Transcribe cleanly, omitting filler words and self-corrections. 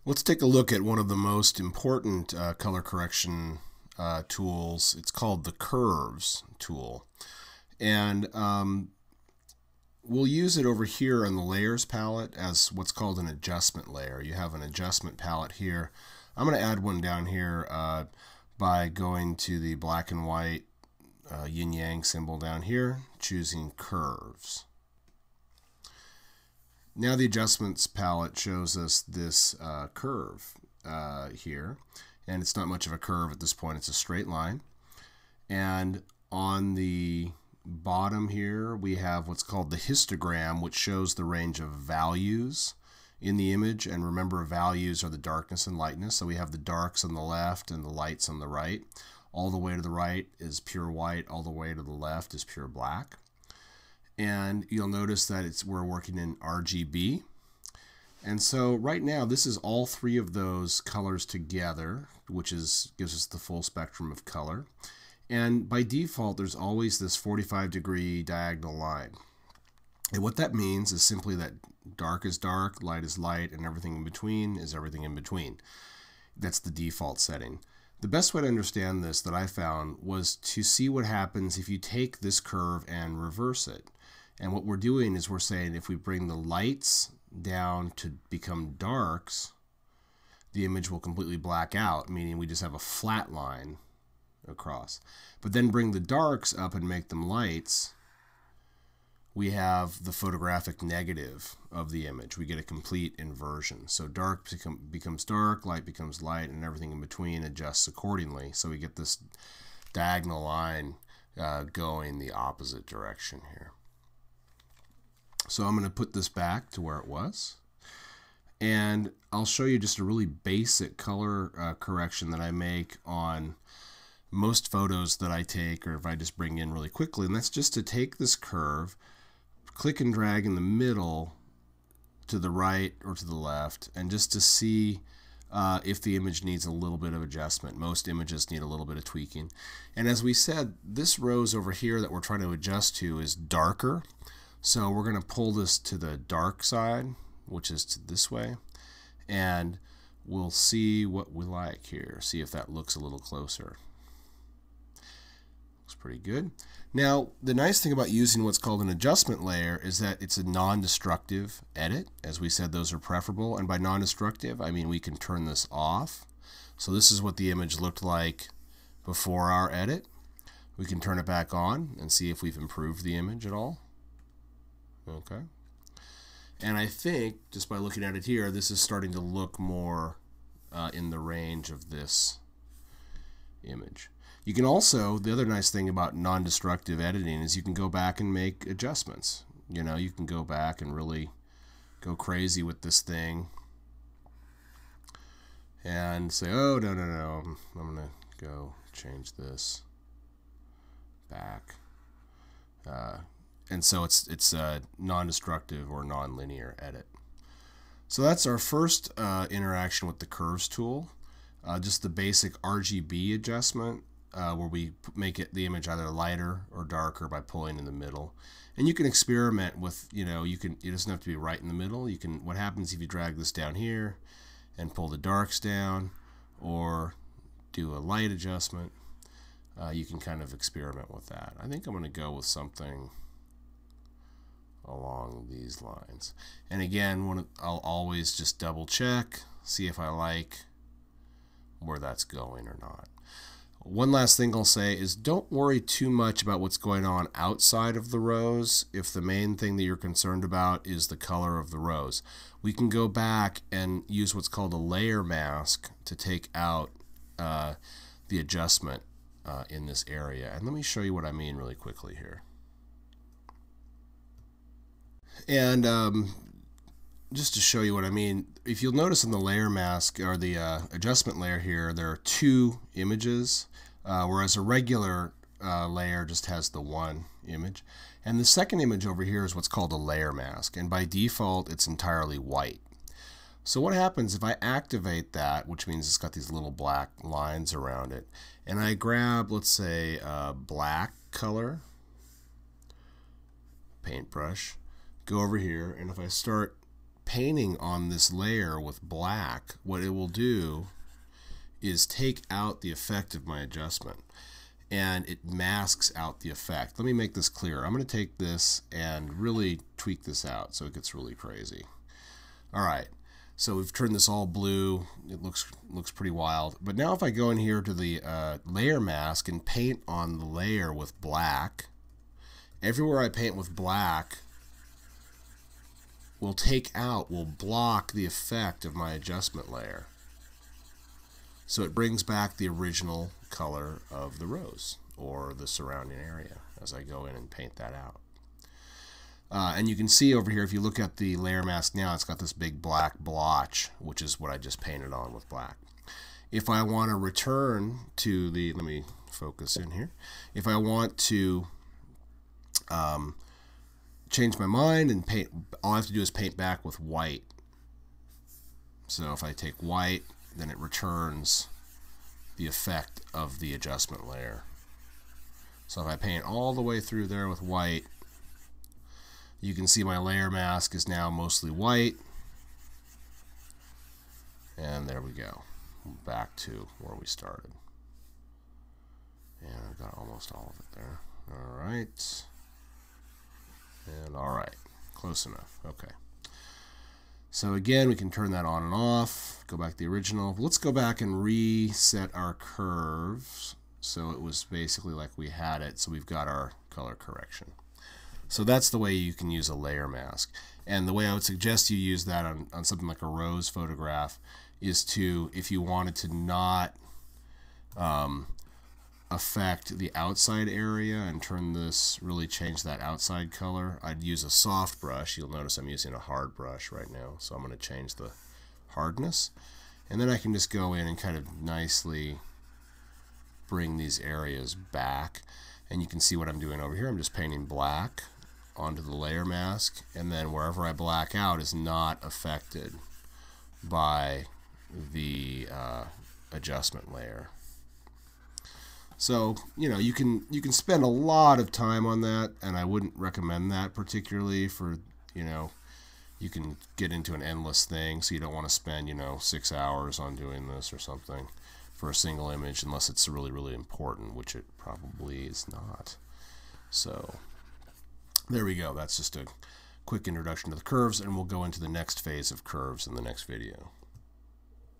Let's take a look at one of the most important color correction tools. It's called the Curves tool. And we'll use it over here on the Layers palette as what's called an adjustment layer. You have an adjustment palette here. I'm going to add one down here by going to the black and white yin-yang symbol down here, choosing Curves. Now the adjustments palette shows us this curve here, and it's not much of a curve at this point, it's a straight line. And on the bottom here we have what's called the histogram, which shows the range of values in the image. And remember, values are the darkness and lightness, so we have the darks on the left and the lights on the right. All the way to the right is pure white, all the way to the left is pure black. And you'll notice that we're working in RGB. And so right now this is all three of those colors together, which gives us the full spectrum of color. And by default there's always this 45-degree diagonal line. And what that means is simply that dark is dark, light is light, and everything in between is everything in between. That's the default setting. The best way to understand this that I found was to see what happens if you take this curve and reverse it. And what we're doing is we're saying if we bring the lights down to become darks, the image will completely black out, meaning we just have a flat line across. But then bring the darks up and make them lights, we have the photographic negative of the image. We get a complete inversion. So dark becomes dark, light becomes light, and everything in between adjusts accordingly. So we get this diagonal line going the opposite direction here. So I'm going to put this back to where it was. And I'll show you just a really basic color correction that I make on most photos that I take, or if I just bring in really quickly. And that's just to take this curve, click and drag in the middle to the right or to the left, and just to see if the image needs a little bit of adjustment. Most images need a little bit of tweaking. And as we said, this rose over here that we're trying to adjust to is darker. So we're going to pull this to the dark side, which is to this way, and we'll see what we like here. See if that looks a little closer. Looks pretty good. Now, the nice thing about using what's called an adjustment layer is that it's a non-destructive edit. As we said, those are preferable. And by non-destructive, I mean we can turn this off. So this is what the image looked like before our edit. We can turn it back on and see if we've improved the image at all. Okay. And I think, just by looking at it here, this is starting to look more in the range of this image. You can also, the other nice thing about non-destructive editing is you can go back and make adjustments. You know, you can go back and really go crazy with this thing and say, oh, no, I'm going to go change this back. And so it's a non-destructive or non-linear edit. So that's our first interaction with the Curves tool. Just the basic RGB adjustment, where we make the image either lighter or darker by pulling in the middle. And you can experiment with, it doesn't have to be right in the middle. What happens if you drag this down here and pull the darks down, or do a light adjustment, you can kind of experiment with that. I think I'm going to go with something along these lines. And again, I'll always just double check, see if I like where that's going or not. One last thing I'll say is don't worry too much about what's going on outside of the rose if the main thing that you're concerned about is the color of the rose. We can go back and use what's called a layer mask to take out the adjustment in this area. And let me show you what I mean really quickly here. And just to show you what I mean, if you'll notice in the layer mask, or the adjustment layer here, there are two images, whereas a regular layer just has the one image. And the second image over here is what's called a layer mask, and by default it's entirely white. So what happens if I activate that, which means it's got these little black lines around it, and I grab, let's say, a black color, paintbrush, go over here, and if I start painting on this layer with black, what it will do is take out the effect of my adjustment, and it masks out the effect. Let me make this clear. I'm going to take this and really tweak this out so it gets really crazy. All right, so we've turned this all blue. It looks pretty wild. But now if I go in here to the layer mask and paint on the layer with black, everywhere I paint with black will block the effect of my adjustment layer. So it brings back the original color of the rose or the surrounding area as I go in and paint that out. And you can see over here, if you look at the layer mask now, it's got this big black blotch, which is what I just painted on with black. If I want to return to the, let me focus in here. If I want to change my mind and paint, all I have to do is paint back with white. So if I take white, then it returns the effect of the adjustment layer. So if I paint all the way through there with white, you can see my layer mask is now mostly white. And there we go. Back to where we started. And I've got almost all of it there. All right. And all right. Close enough. Okay. So again, we can turn that on and off. Go back to the original. Let's go back and reset our curves so it was basically like we had it. So we've got our color correction. So that's the way you can use a layer mask. And the way I would suggest you use that on something like a rose photograph is to, if you wanted to not affect the outside area and turn this, really change that outside color, I'd use a soft brush. You'll notice I'm using a hard brush right now. So I'm going to change the hardness. And then I can just go in and kind of nicely bring these areas back. And you can see what I'm doing over here. I'm just painting black onto the layer mask, and then wherever I black out is not affected by the adjustment layer. So, you know, you can spend a lot of time on that, and I wouldn't recommend that particularly for, you know, you can get into an endless thing, so you don't want to spend, you know, 6 hours on doing this or something for a single image unless it's really, really important, which it probably is not. So there we go. That's just a quick introduction to the curves, and we'll go into the next phase of curves in the next video.